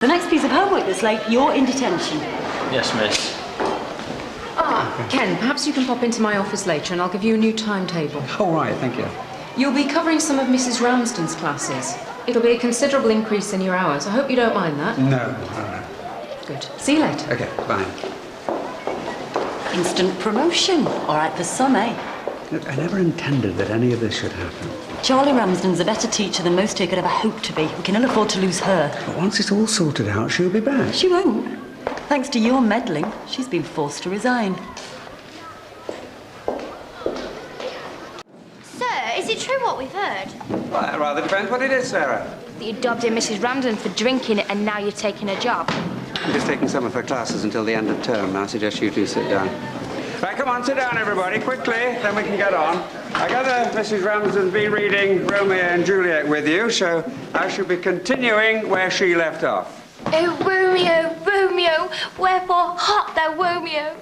The next piece of homework that's late, you're in detention. Yes, miss. Ken, perhaps you can pop into my office later and I'll give you a new timetable. All right, thank you. You'll be covering some of Mrs. Ramsden's classes. It'll be a considerable increase in your hours. I hope you don't mind that. No, all right. Good. See you later. Okay, bye. Instant promotion. All right for some, eh? Look, I never intended that any of this should happen. Charlie Ramsden's a better teacher than most here could ever hope to be. We can ill afford to lose her. But once it's all sorted out, she'll be back. She won't. Thanks to your meddling, she's been forced to resign. Sir, is it true what we've heard? Well, that rather depends what it is, Sarah. That you dobbed in Mrs. Ramsden for drinking and now you're taking her job? I'm just taking some of her classes until the end of term. I suggest you two sit down. Right, come on, sit down, everybody, quickly, then we can get on. I gather Mrs. Ramsden's been reading Romeo and Juliet with you, so I shall be continuing where she left off. Oh, Romeo, Romeo, wherefore hot thou Romeo?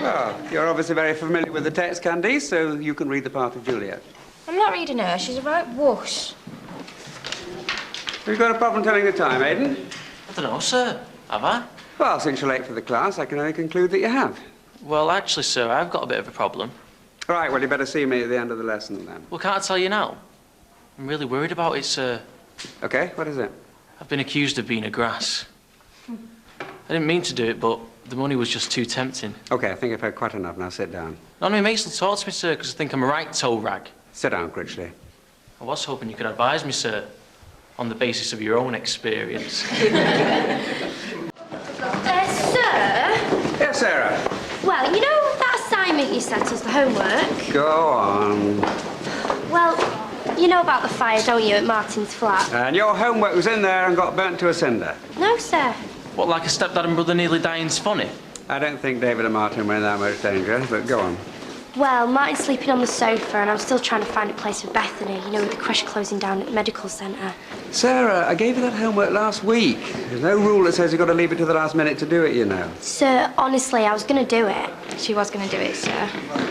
Well, you're obviously very familiar with the text, Candice, so you can read the part of Juliet. I'm not reading her, she's a right wuss. Have you got a problem telling the time, Aidan? I don't know, sir. Have I? Well, since you're late for the class, I can only conclude that you have. Well, actually, sir, I've got a bit of a problem. All right, well, you better see me at the end of the lesson, then. Well, can't I tell you now? I'm really worried about it, sir. OK, what is it? I've been accused of being a grass. I didn't mean to do it, but the money was just too tempting. OK, I think I've had quite enough. Now sit down. None of my mates will talk to me, sir, because I think I'm a right toe rag. Sit down, Critchley. I was hoping you could advise me, sir, on the basis of your own experience. Sir? Yes, Sarah? Well, you know that assignment you sent us, the homework? Go on. Well, you know about the fire, don't you, at Martin's flat? And your homework was in there and got burnt to a cinder. No, sir. What, like a stepdad and brother nearly dying's funny? I don't think David and Martin were in that much danger, but go on. Well, Martin's sleeping on the sofa and I'm still trying to find a place for Bethany, you know, with the crash closing down at the medical centre. Sarah, I gave you that homework last week. There's no rule that says you've got to leave it to the last minute to do it, you know. Sir, honestly, I was going to do it. She was going to do it, sir.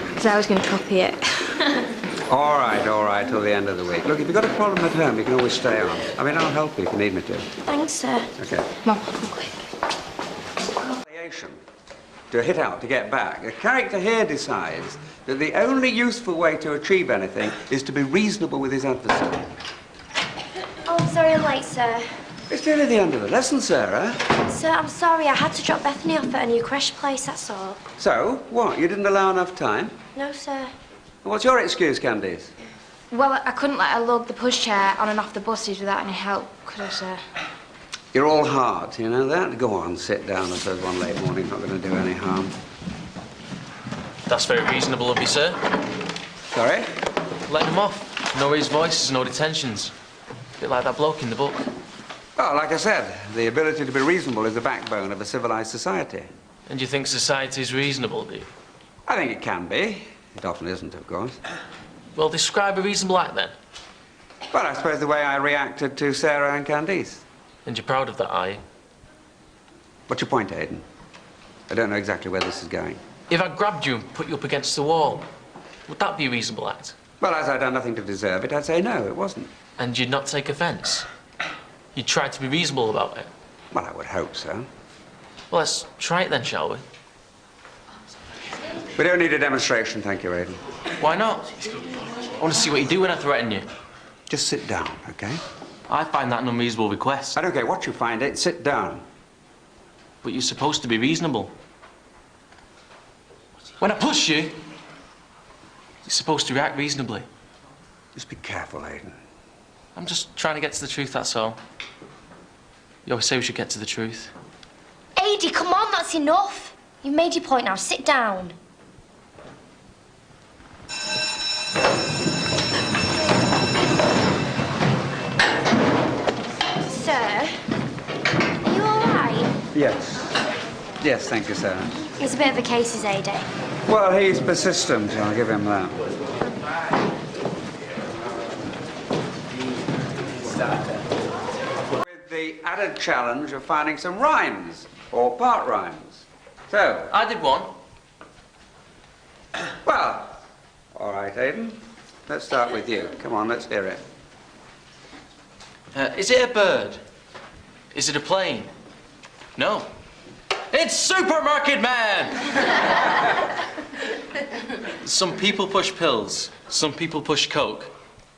Because I was going to copy it. All right, till the end of the week. Look, if you've got a problem at home, you can always stay on. I mean, I'll help you if you need me to. Thanks, sir. OK. Come on, come quick. To hit out, to get back. A character here decides that the only useful way to achieve anything is to be reasonable with his adversary. Oh, I'm sorry I'm late, sir. It's nearly the end of the lesson, Sarah. Sir, I'm sorry. I had to drop Bethany off at a new crash place, that's all. So, what? You didn't allow enough time? No, sir. What's your excuse, Candice? Well, I couldn't let her lug the pushchair on and off the buses without any help, could I, sir? You're all hard, you know that? Go on, sit down. I suppose one late morning's not going to do any harm. That's very reasonable of you, sir. Sorry? Letting him off. No raised voices, no detentions. A bit like that bloke in the book. Well, like I said, the ability to be reasonable is the backbone of a civilized society. And you think society's reasonable, do you? I think it can be. It often isn't, of course. Well, describe a reasonable act, then. Well, I suppose the way I reacted to Sarah and Candice. And you're proud of that, are you? What's your point, Aidan? I don't know exactly where this is going. If I grabbed you and put you up against the wall, would that be a reasonable act? Well, as I'd done nothing to deserve it, I'd say no, it wasn't. And you'd not take offence? You'd try to be reasonable about it? Well, I would hope so. Well, let's try it then, shall we? We don't need a demonstration, thank you, Aidan. Why not? I want to see what you do when I threaten you. Just sit down, OK? I find that an unreasonable request. I don't care what you find it, sit down. But you're supposed to be reasonable. When I push you, you're supposed to react reasonably. Just be careful, Aidan. I'm just trying to get to the truth, that's all. You always say we should get to the truth. Aidy, come on, that's enough. You've made your point now. Sit down. Sir, are you all right? Yes. Yes, thank you, Sarah. It's a bit of a case, is Aidy. Well, he's persistent, I'll give him that. With the added challenge of finding some rhymes, or part rhymes. So, I did one. well, all right, Aidan. Let's start with you. Come on, let's hear it. Is it a bird? Is it a plane? No. It's Supermarket Man! Some people push pills, some people push coke,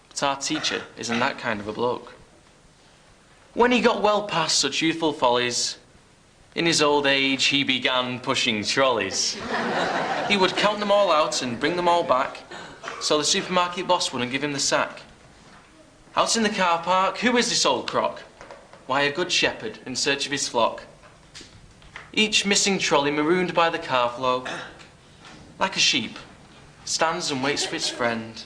but our teacher isn't that kind of a bloke. When he got well past such youthful follies, in his old age he began pushing trolleys. He would count them all out and bring them all back, so the supermarket boss wouldn't give him the sack. Out in the car park, who is this old crock? Why, a good shepherd in search of his flock. Each missing trolley marooned by the car flow, like a sheep, stands and waits for its friend,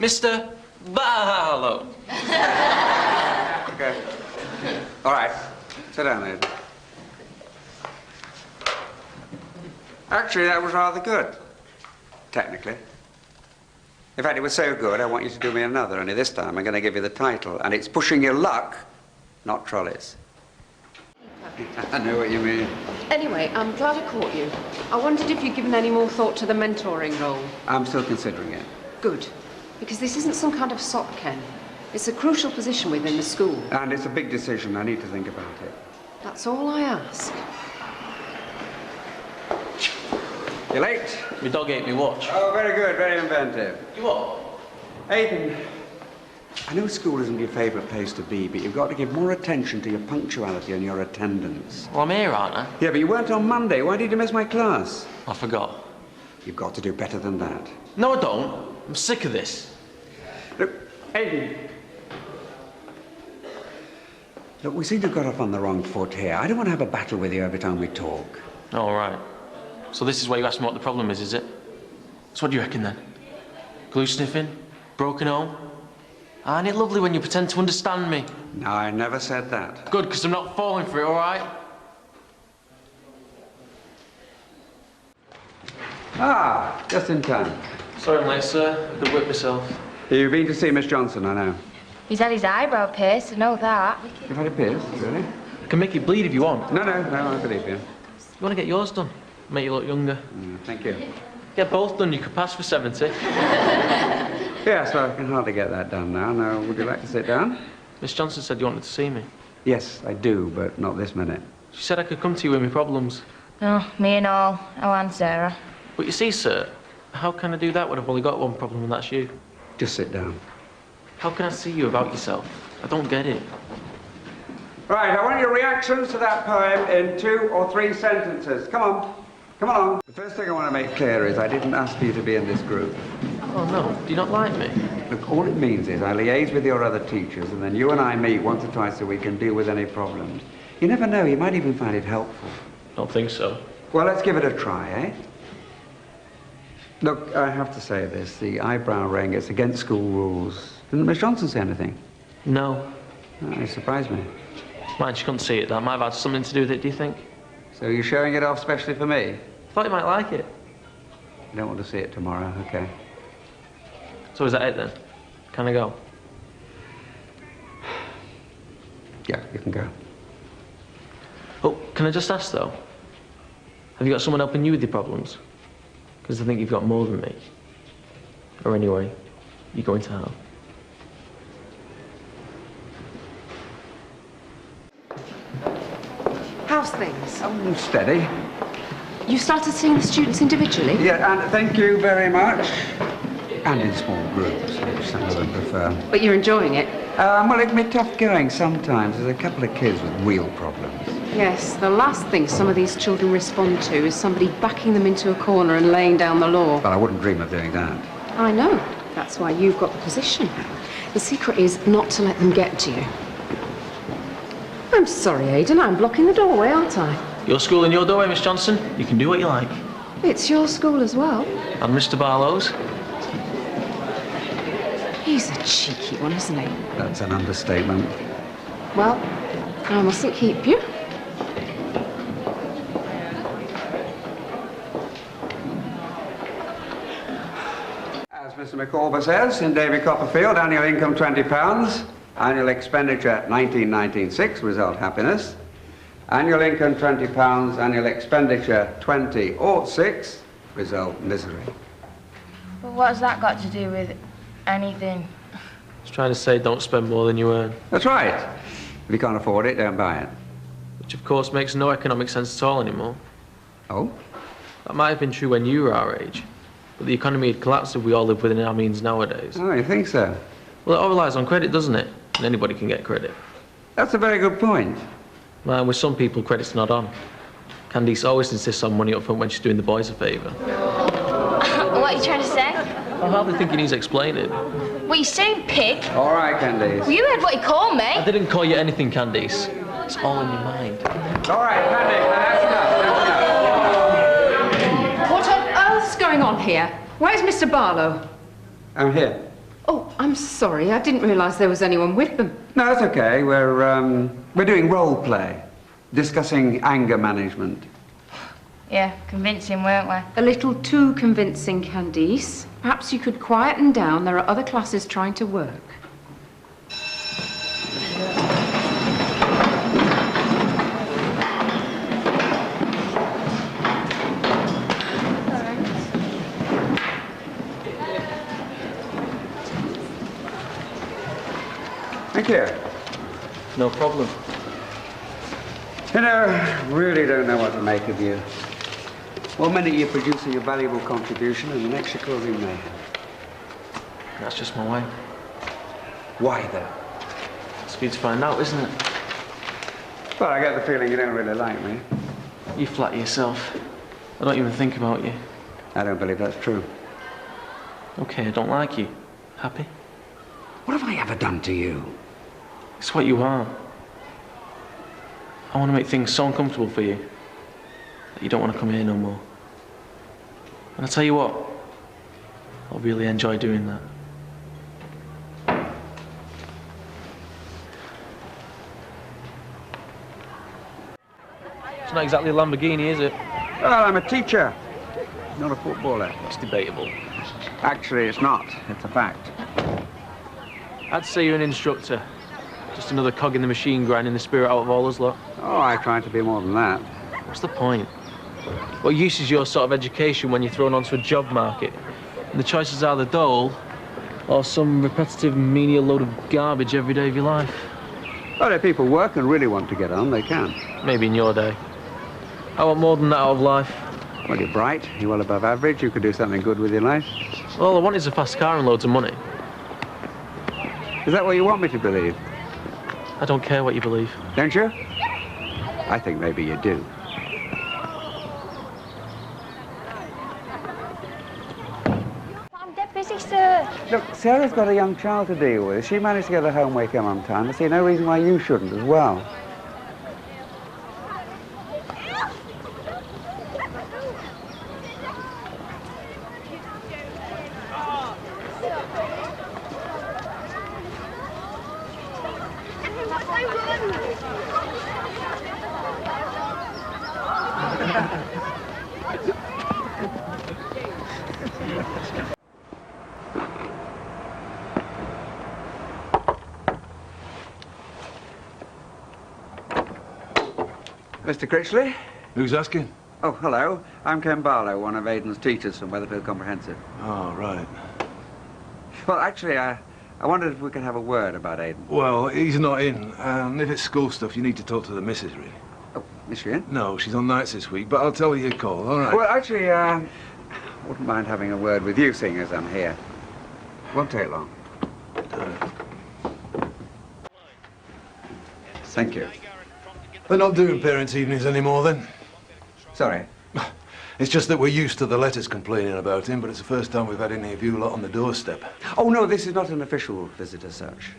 Mr. Barlow. Okay. All right. Sit down, Aidan. Actually, that was rather good. Technically. In fact, it was so good, I want you to do me another, only this time I'm going to give you the title, and it's Pushing Your Luck, not Trolleys. I know what you mean. Anyway, I'm glad I caught you. I wondered if you'd given any more thought to the mentoring role. I'm still considering it. Good. Because this isn't some kind of sock, Ken. It's a crucial position within the school. And it's a big decision. I need to think about it. That's all I ask. You late? My dog ate me watch. Oh, very good. Very inventive. You what? Aidan, I know school isn't your favourite place to be, but you've got to give more attention to your punctuality and your attendance. Well, I'm here, aren't I? Yeah, but you weren't on Monday. Why did you miss my class? I forgot. You've got to do better than that. No, I don't. I'm sick of this. Look, Aidan. Look, we seem to have got off on the wrong foot here. I don't want to have a battle with you every time we talk. All right. So this is where you ask me what the problem is it? So what do you reckon then? Glue sniffing? Broken home? Ain't it lovely when you pretend to understand me? No, I never said that. Good, because I'm not falling for it, all right? Ah, just in time. Sorry I'm late, sir. I could whip myself. You've been to see Miss Johnson, I know. He's had his eyebrow pierced, I know that. You've had it pierced, really? I can make it bleed if you want. No, I believe you. You want to get yours done? Make you look younger. Thank you. Get both done, you could pass for 70. Yes, well, I can hardly get that done now. Now, would you like to sit down? Miss Johnson said you wanted to see me. Yes, I do, but not this minute. She said I could come to you with my problems. Oh, me and all. Oh, and Sarah. But you see, sir, how can I do that when I've only got one problem and that's you? Just sit down. How can I see you about yourself? I don't get it. Right, I want your reactions to that poem in 2 or 3 sentences. Come on. Come along. The first thing I want to make clear is I didn't ask you to be in this group. Oh, no. Do you not like me? Look, all it means is I liaise with your other teachers, and then you and I meet once or twice a week and deal with any problems. You never know, you might even find it helpful. Don't think so. Well, let's give it a try, eh? Look, I have to say this. The eyebrow ring, it's against school rules. Didn't Miss Johnson say anything? No. Oh, it surprised me. Mind, she couldn't see it. That might have had something to do with it, do you think? So you're showing it off specially for me? Thought you might like it. You don't want to see it tomorrow, okay. So is that it then? Can I go? Yeah, you can go. Oh, can I just ask though? Have you got someone helping you with your problems? Because I think you've got more than me. Or anyway, you're going to have. How's things? Oh, steady. You started seeing the students individually? Yeah, and thank you very much. And in small groups, which some of them prefer. But you're enjoying it? Well, it can be tough going sometimes. There's a couple of kids with real problems. Yes, the last thing some of these children respond to is somebody backing them into a corner and laying down the law. Well, I wouldn't dream of doing that. I know. That's why you've got the position. The secret is not to let them get to you. I'm sorry, Aidan. I'm blocking the doorway, aren't I? Your school and your doorway, Miss Johnson. You can do what you like. It's your school as well. And Mr. Barlow's. He's a cheeky one, isn't he? That's an understatement. Well, I mustn't keep you. As Mr. McCallber says, in Davy Copperfield, annual income £20, annual expenditure 1996, result happiness. Annual income £20, annual expenditure 2006, result misery. But what's that got to do with anything? I was trying to say don't spend more than you earn. That's right. If you can't afford it, don't buy it. Which, of course, makes no economic sense at all anymore. Oh? That might have been true when you were our age, but the economy had collapsed if we all live within our means nowadays. Oh, you think so? Well, it all relies on credit, doesn't it? And anybody can get credit. That's a very good point. Well, with some people, credit's not on. Candice always insists on money up front when she's doing the boys a favour. What are you trying to say? I hardly think he needs explaining. What are you saying, pig? All right, Candice. Well, you heard what he called me. I didn't call you anything, Candice. It's all in your mind. All right, Candice, that's enough. What on earth's going on here? Where's Mr. Barlow? I'm here. Oh, I'm sorry. I didn't realise there was anyone with them. No, that's okay. We're doing role play, discussing anger management. Yeah, convincing, weren't we? A little too convincing, Candice. Perhaps you could quieten down. There are other classes trying to work. Thank you. No problem. You know, really don't know what to make of you. One minute you're producing a valuable contribution, and the next you're causing mayhem. That's just my way. Why, though? It's for you to find out, isn't it? Well, I get the feeling you don't really like me. You flatter yourself. I don't even think about you. I don't believe that's true. Okay, I don't like you. Happy? What have I ever done to you? It's what you are. I want to make things so uncomfortable for you that you don't want to come here no more. And I'll tell you what, I'll really enjoy doing that. It's not exactly a Lamborghini, is it? Well, I'm a teacher, not a footballer. It's debatable. Actually, it's not. It's a fact. I'd say you're an instructor. Just another cog in the machine grinding the spirit out of all us lot. Oh, I try to be more than that. What's the point? What use is your sort of education when you're thrown onto a job market? And the choices are the dole or some repetitive, menial load of garbage every day of your life. Well, if people work and really want to get on, they can. Maybe in your day. I want more than that out of life. Well, you're bright, you're well above average, you could do something good with your life. All I want is a fast car and loads of money. Is that what you want me to believe? I don't care what you believe. Don't you? I think maybe you do. I'm dead busy, sir. Look, Sarah's got a young child to deal with. She managed to get her homework home on time. I see no reason why you shouldn't as well. Mr. Critchley? Who's asking? Oh, hello. I'm Ken Barlow, one of Aidan's teachers from Weatherfield Comprehensive. Oh, right. Well, actually, I wondered if we could have a word about Aidan. Well, he's not in. If it's school stuff, you need to talk to the missus, really. Oh, is she in? No, she's on nights this week, but I'll tell her you call, all right? Well, actually, wouldn't mind having a word with you, seeing as I'm here. Won't take long. Thank you. They're not doing parents' evenings anymore, then? Sorry. It's just that we're used to the letters complaining about him, but it's the first time we've had any of you lot on the doorstep. Oh, no, this is not an official visit as such.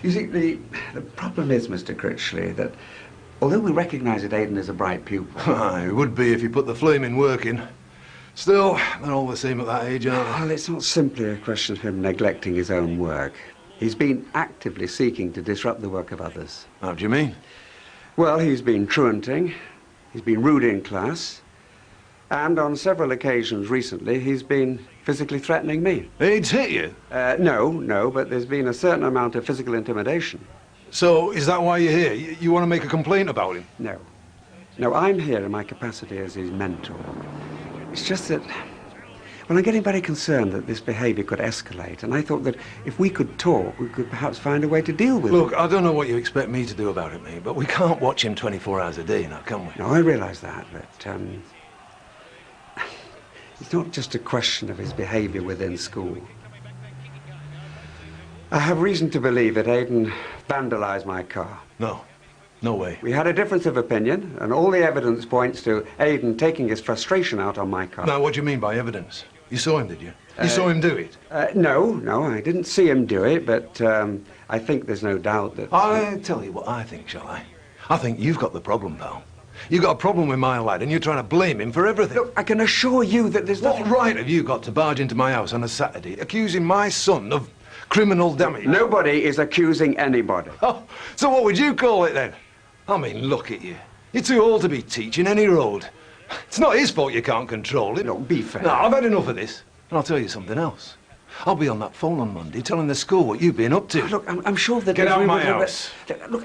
You see, the problem is, Mr. Critchley, that although we recognise that Aidan is a bright pupil... It would be if you put the flaming work in. Still, they're all the same at that age, aren't they? Well, it's not simply a question of him neglecting his own work. He's been actively seeking to disrupt the work of others. How do you mean? Well, he's been truanting, he's been rude in class, and on several occasions recently, he's been physically threatening me. He's hit you? No, but there's been a certain amount of physical intimidation. So, is that why you're here? You want to make a complaint about him? No. No, I'm here in my capacity as his mentor. It's just that, Well, I'm getting very concerned that this behaviour could escalate, and I thought that if we could talk, we could perhaps find a way to deal with it. Look, I don't know what you expect me to do about it, mate, but we can't watch him 24 hours a day now, can we? No, I realise that, but it's not just a question of his behaviour within school. I have reason to believe that Aidan vandalised my car. No. No way. We had a difference of opinion, and all the evidence points to Aidan taking his frustration out on my car. Now, what do you mean by evidence? You saw him, did you? You saw him do it? No, I didn't see him do it, but I think there's no doubt that... I'll tell you what I think, shall I? I think you've got the problem, pal. You've got a problem with my lad, and you're trying to blame him for everything. Look, I can assure you that there's What nothing... right have you got to barge into my house on a Saturday, accusing my son of criminal damage? Nobody is accusing anybody. Oh, so what would you call it, then? I mean, look at you. You're too old to be teaching any road. It's not his fault you can't control it. Look, be fair. No, I've had enough of this. And I'll tell you something else. I'll be on that phone on Monday telling the school what you've been up to. Look, I'm sure that... Get out of my will- house. Look,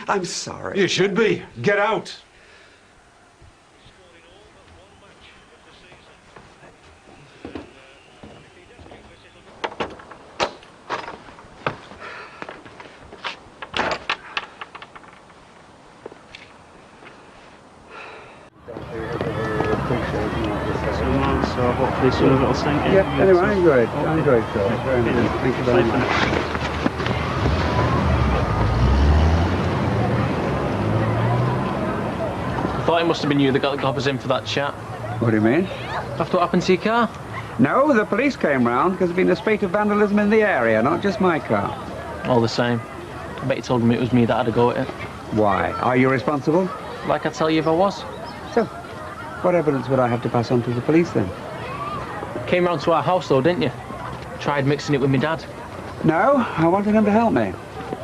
I'm sorry. You should be. Get out. So hopefully soon it'll sink in. Yeah, anyway, I enjoyed it, Phil. Very nice. Thank you very much. I thought it must have been you that got the coppers in for that chat. What do you mean? After what happened to your car? No, the police came round because there's been a spate of vandalism in the area, not just my car. All the same. I bet you told them it was me that had a go at it. Why? Are you responsible? Like I'd tell you if I was. So, what evidence would I have to pass on to the police then? Came round to our house though, didn't you? Tried mixing it with my dad. No, I wanted him to help me.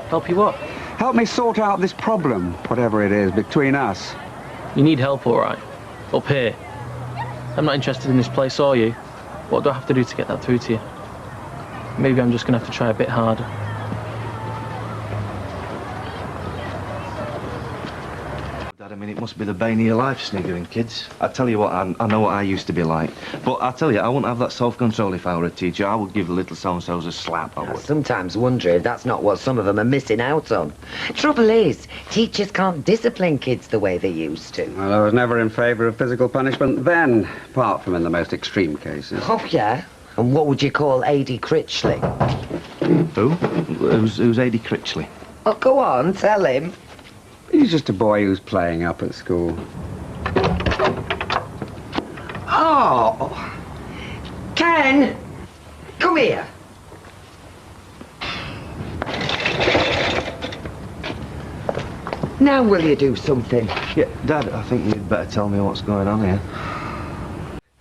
Help you what? Help me sort out this problem, whatever it is, between us. You need help, all right. Up here. I'm not interested in this place, are you? What do I have to do to get that through to you? Maybe I'm just going to have to try a bit harder. Dad, I mean, it must be the bane of your life, sniggering kids. I tell you what, I know what I used to be like. But I tell you, I wouldn't have that self-control if I were a teacher. I would give the little so-and-sos a slap, I I would. sometimes wonder if that's not what some of them are missing out on. Trouble is, teachers can't discipline kids the way they used to. Well, I was never in favour of physical punishment then, apart from in the most extreme cases. Oh, yeah? And what would you call A.D. Critchley? Who? Who's A.D. Critchley? Oh, go on, tell him. He's just a boy who's playing up at school. Oh! Ken! Come here. Now will you do something? Yeah, Dad, I think you'd better tell me what's going on here.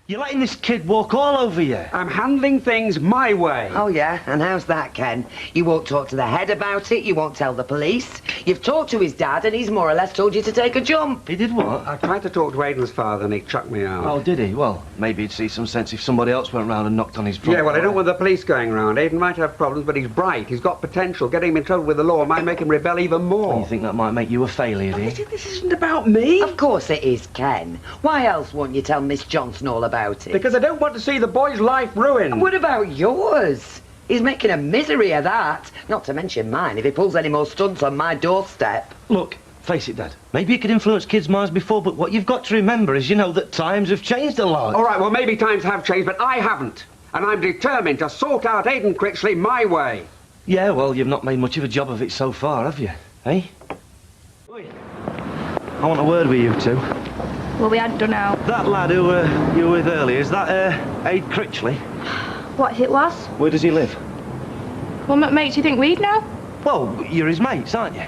You're letting this kid walk all over you. I'm handling things my way. Oh, yeah? And how's that, Ken? You won't talk to the head about it, you won't tell the police. You've talked to his dad and he's more or less told you to take a jump. He did what? I tried to talk to Aidan's father and he chucked me out. Oh, did he? Well, maybe he'd see some sense if somebody else went round and knocked on his front Yeah, well, I door. don't want the police going round. Aidan might have problems, but he's bright. He's got potential. Getting him in trouble with the law might make him rebel even more. And you think that might make you a failure, do you? This isn't about me. Of course it is, Ken. Why else won't you tell Miss Johnson all about it? Because I don't want to see the boy's life ruined. And what about yours? He's making a misery of that. Not to mention mine if he pulls any more stunts on my doorstep. Look, face it, Dad. Maybe you could influence kids' minds before, but what you've got to remember is, you know, that times have changed a lot. All right, well, maybe times have changed, but I haven't. And I'm determined to sort out Aidan Critchley my way. Yeah, well, you've not made much of a job of it so far, have you? Eh? Oi. I want a word with you two. Well, we hadn't done now. That lad who you were with earlier, is that Aidan Critchley? What if it was? Where does he live? Well, what makes you think we'd know? Well, you're his mates, aren't you?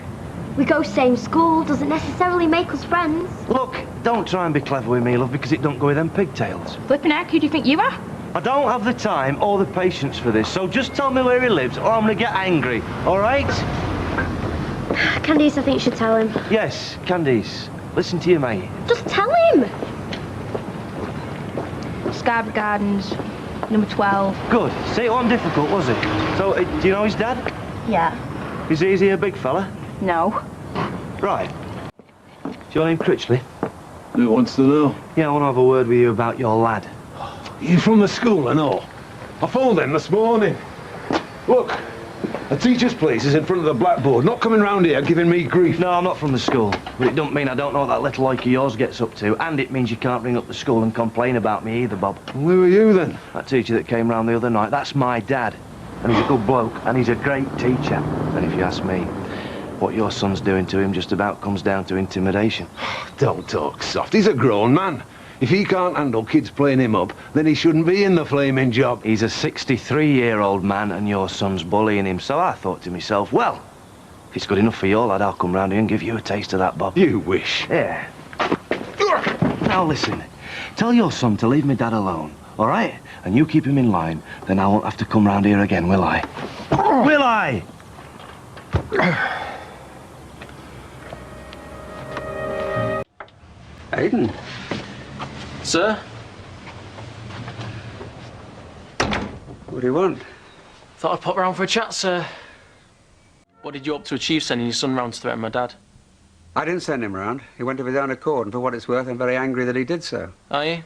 We go same school, doesn't necessarily make us friends. Look, don't try and be clever with me, love, because it don't go with them pigtails. Flipping heck, who do you think you are? I don't have the time or the patience for this, so just tell me where he lives or I'm going to get angry, all right? Candice, I think you should tell him. Yes, Candice, listen to your mate. Just tell him! Scarborough Gardens, number 12. Good. See, it wasn't difficult, was it? So, do you know his dad? Yeah. Is he a big fella? No. Right. Is your name Critchley? Who wants to know? Yeah, I want to have a word with you about your lad. You from the school and all? I phoned them this morning. Look, a teacher's place is in front of the blackboard, not coming round here giving me grief. No, I'm not from the school. But it don't mean I don't know what that little like of yours gets up to. And it means you can't ring up the school and complain about me either, Bob. Well, who are you then? That teacher that came round the other night, that's my dad. And he's a good bloke, and he's a great teacher. And if you ask me, what your son's doing to him just about comes down to intimidation. Don't talk soft. He's a grown man. If he can't handle kids playing him up, then he shouldn't be in the flaming job. He's a 63-year-old man, and your son's bullying him. So I thought to myself, well, if it's good enough for your lad, I'll come round here and give you a taste of that, Bob. You wish. Yeah. Now listen, tell your son to leave me dad alone, all right? And you keep him in line, then I won't have to come round here again, will I? Will I? Aidan. Sir? What do you want? Thought I'd pop round for a chat, sir. What did you hope to achieve sending your son round to threaten my dad? I didn't send him round. He went of his own accord, and for what it's worth, I'm very angry that he did so. Are you?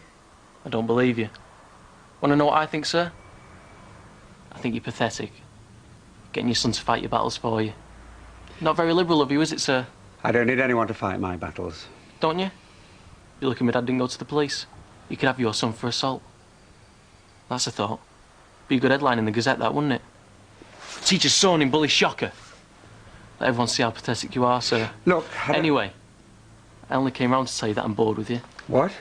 I don't believe you. Want to know what I think, sir? I think you're pathetic. Getting your son to fight your battles for you. Not very liberal of you, is it, sir? I don't need anyone to fight my battles. Don't you? You're lucky my dad didn't go to the police. You could have your son for assault. That's a thought. Be a good headline in the Gazette, that, wouldn't it? Teacher's son in bully shocker. Let everyone see how pathetic you are, sir. Look, Anyway, I only came round to tell you that I'm bored with you. What?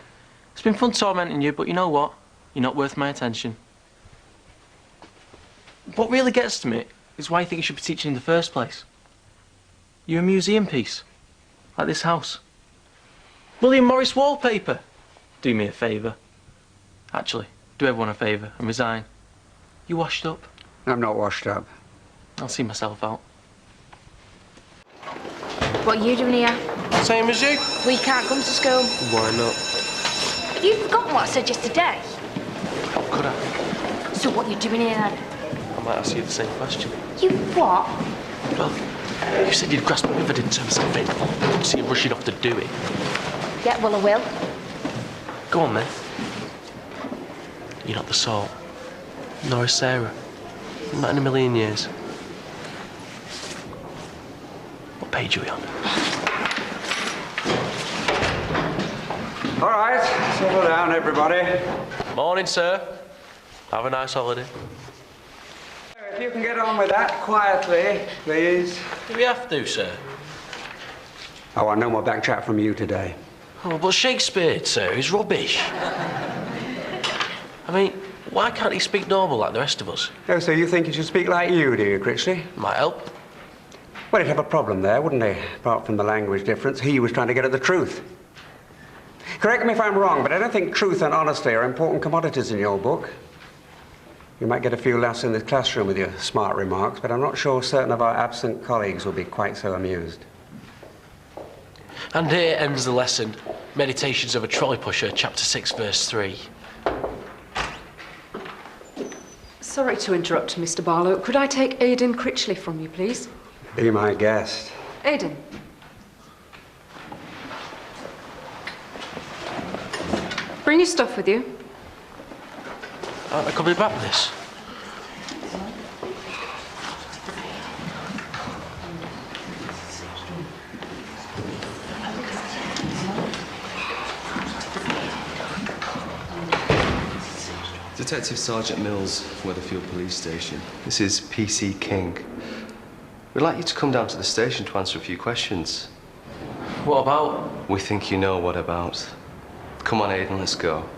It's been fun tormenting you, but you know what? You're not worth my attention. What really gets to me is why you think you should be teaching in the first place. You're a museum piece, like this house. William Morris wallpaper. Do me a favour. Actually, do everyone a favour and resign. You washed up? I'm not washed up. I'll see myself out. What are you doing here? Same as you. We can't come to school. Why not? Have you forgotten what I said yesterday? How could I? So what are you doing here then? I might ask you the same question. You what? Well, you said you'd grasp me if I didn't turn myself in. So you're rushing off to do it. Yeah, well I will. Go on then. You're not the sort. Nor is Sarah. Not in a million years. What page are we on? All right, settle down, everybody. Morning, sir. Have a nice holiday. If you can get on with that quietly, please. Do we have to, sir? I want no more back chat from you today. Oh, but Shakespeare, sir, is rubbish. I mean, why can't he speak normal like the rest of us? Oh, so you think he should speak like you, do you, Critchley? Might help. Well, he'd have a problem there, wouldn't he? Apart from the language difference, he was trying to get at the truth. Correct me if I'm wrong, but I don't think truth and honesty are important commodities in your book. You might get a few laughs in the classroom with your smart remarks, but I'm not sure certain of our absent colleagues will be quite so amused. And here ends the lesson. Meditations of a Trolley Pusher, chapter 6, verse 3. Sorry to interrupt, Mr. Barlow. Could I take Aidan Critchley from you, please? Be my guest. Aidan. Bring your stuff with you. Aren't I coming back with this? Detective Sergeant Mills, Weatherfield Police Station. This is PC King. We'd like you to come down to the station to answer a few questions. What about? We think you know what about. Come on, Aidan, let's go.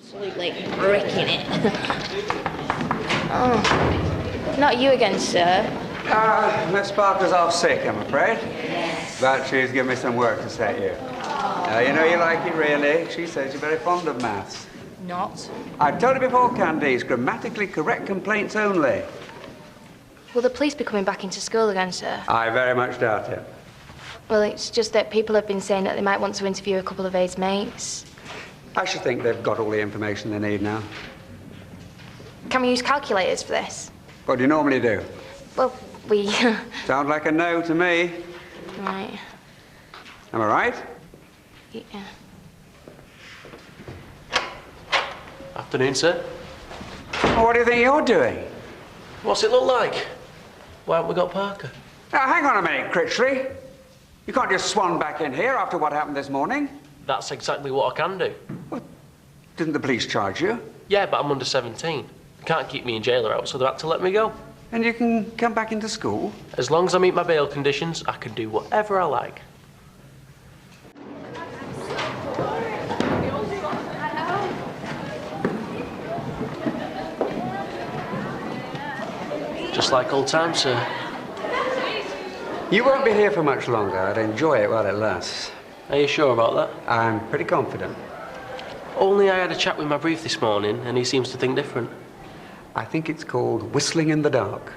Absolutely bricking it. Oh, not you again, sir. Miss Parker's off sick, I'm afraid. Yes. But she's given me some work to set you. You know you like it, really. She says you're very fond of maths. Not. I've told you before, Candice, grammatically correct complaints only. Will the police be coming back into school again, sir? I very much doubt it. Well, it's just that people have been saying that they might want to interview a couple of A's mates. I should think they've got all the information they need now. Can we use calculators for this? What do you normally do? Well, we... Sounds like a no to me. Right. Am I right? Yeah. Afternoon, sir. Well, what do you think you're doing? What's it look like? Why haven't we got Parker? Now, hang on a minute, Critchley. You can't just swan back in here after what happened this morning. That's exactly what I can do. Well, didn't the police charge you? Yeah, but I'm under 17. They can't keep me in jail or out, so they had to let me go. And you can come back into school? As long as I meet my bail conditions, I can do whatever I like. Just like old times, sir. You won't be here for much longer. I'd enjoy it while it lasts. Are you sure about that? I'm pretty confident. Only I had a chat with my brief this morning, and he seems to think different. I think it's called whistling in the dark.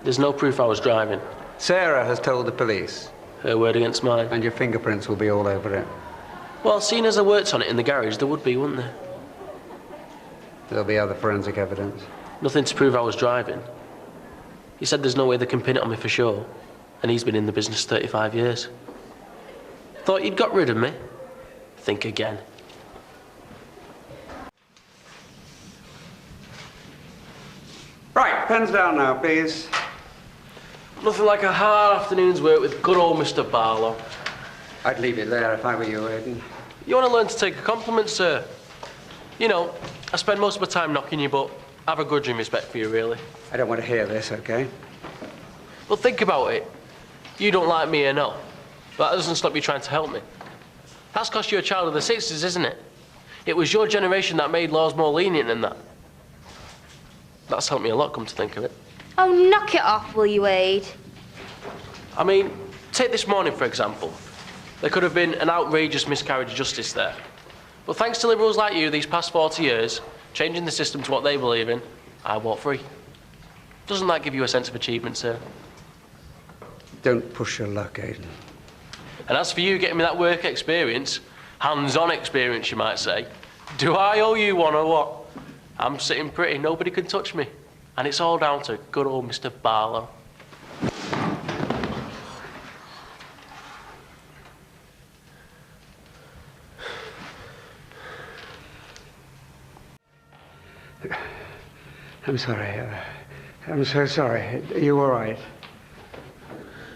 There's no proof I was driving. Sarah has told the police. Her word against mine. And your fingerprints will be all over it. Well, seeing as I worked on it in the garage, there would be, wouldn't there? There'll be other forensic evidence. Nothing to prove I was driving. He said there's no way they can pin it on me for sure, and he's been in the business 35 years. Thought you'd got rid of me? Think again. Right, pens down now, please. Nothing like a hard afternoon's work with good old Mr. Barlow. I'd leave it there if I were you, Aidan. You want to learn to take a compliment, sir? You know, I spend most of my time knocking you, but I have a grudging respect for you, really. I don't want to hear this, okay? Well, think about it. You don't like me or no, but that doesn't stop you trying to help me. That's because you're a child of the 60s, isn't it? It was your generation that made laws more lenient than that. That's helped me a lot, come to think of it. Oh, knock it off, will you, Aid? I mean, take this morning, for example. There could have been an outrageous miscarriage of justice there. But thanks to liberals like you these past 40 years, changing the system to what they believe in, I walk free. Doesn't that give you a sense of achievement, sir? Don't push your luck, Aidan. And as for you getting me that work experience, hands-on experience, you might say, do I owe you one or what? I'm sitting pretty, nobody can touch me. And it's all down to good old Mr. Barlow. I'm sorry. I'm so sorry. Are you all right?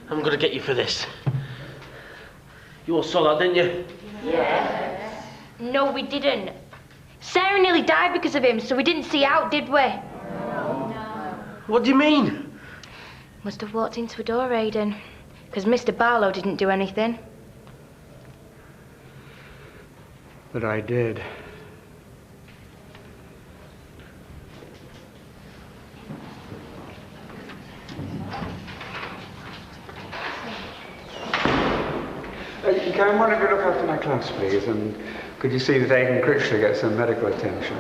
I'm gonna get you for this. You all saw that, didn't you? Yes. No, we didn't. Sarah nearly died because of him, so we didn't see out, did we? No. What do you mean? Must have walked into a door, Aidan. Because Mr. Barlow didn't do anything. But I did. Can one of you look after my class, please? And could you see that Aidan Critchley gets some medical attention?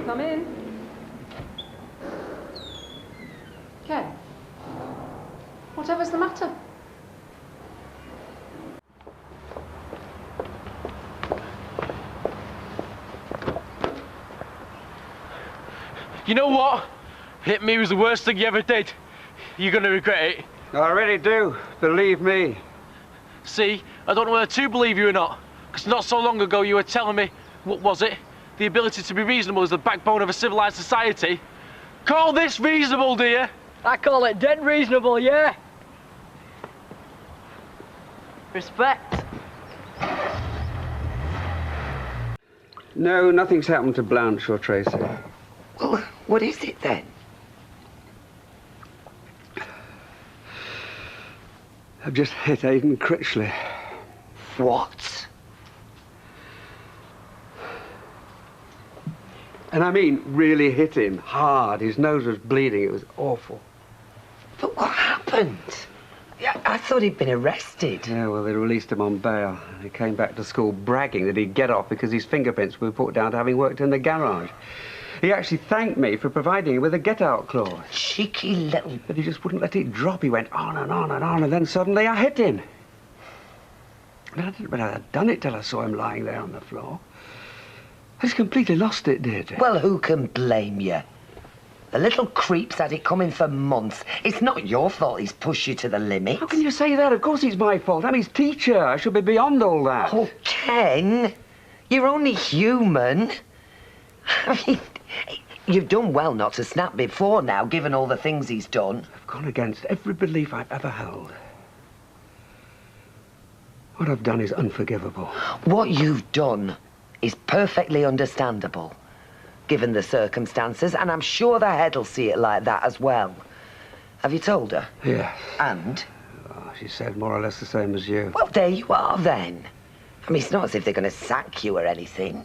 Come in. Ken, whatever's the matter? You know what? Hit me was the worst thing you ever did. You're gonna regret it. I really do. Believe me. See, I don't know whether to believe you or not. Because not so long ago you were telling me, what was it? The ability to be reasonable is the backbone of a civilized society. Call this reasonable, do you? I call it dead reasonable, yeah. Respect. No, nothing's happened to Blanche or Tracy. Well, what is it then? I've just hit Aidan Critchley. What? And I mean, really hit him hard. His nose was bleeding. It was awful. But what happened? Yeah, I thought he'd been arrested. Yeah, well, they released him on bail. He came back to school bragging that he'd get off because his fingerprints were put down to having worked in the garage. He actually thanked me for providing him with a get-out clause. Cheeky little... But he just wouldn't let it drop. He went on and on and on, and then suddenly I hit him. But I'd done it till I saw him lying there on the floor. I just completely lost it, Deirdre. Well, who can blame you? The little creep's had it coming for months. It's not your fault he's pushed you to the limit. How can you say that? Of course it's my fault. I'm his teacher. I should be beyond all that. Oh, Ken, you're only human. I mean, you've done well not to snap before now, given all the things he's done. I've gone against every belief I've ever held. What I've done is unforgivable. What you've done is perfectly understandable, given the circumstances, and I'm sure the head'll see it like that as well. Have you told her? Yes. And? Oh, she said more or less the same as you. Well, there you are, then. I mean, it's not as if they're going to sack you or anything.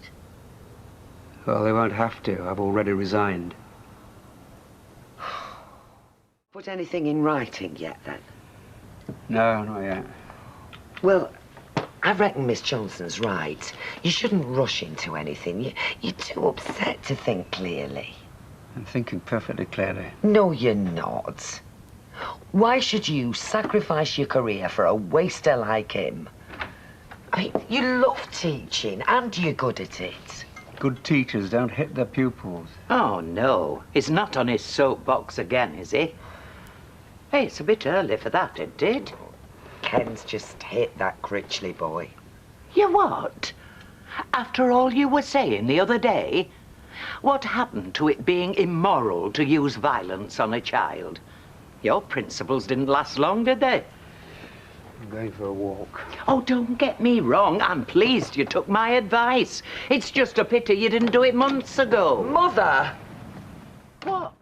Well, they won't have to. I've already resigned. Put anything in writing yet, then? No, not yet. Well, I reckon Miss Johnson's right. You shouldn't rush into anything. You're too upset to think clearly. I'm thinking perfectly clearly. No, you're not. Why should you sacrifice your career for a waster like him? I mean, you love teaching and you're good at it. Good teachers don't hit their pupils. Oh, no. He's not on his soapbox again, is he? Hey, it's a bit early for that, isn't it? Ken's just hit that Critchley boy. You what? After all you were saying the other day? What happened to it being immoral to use violence on a child? Your principles didn't last long, did they? I'm going for a walk. Oh, don't get me wrong. I'm pleased you took my advice. It's just a pity you didn't do it months ago. Mother! What?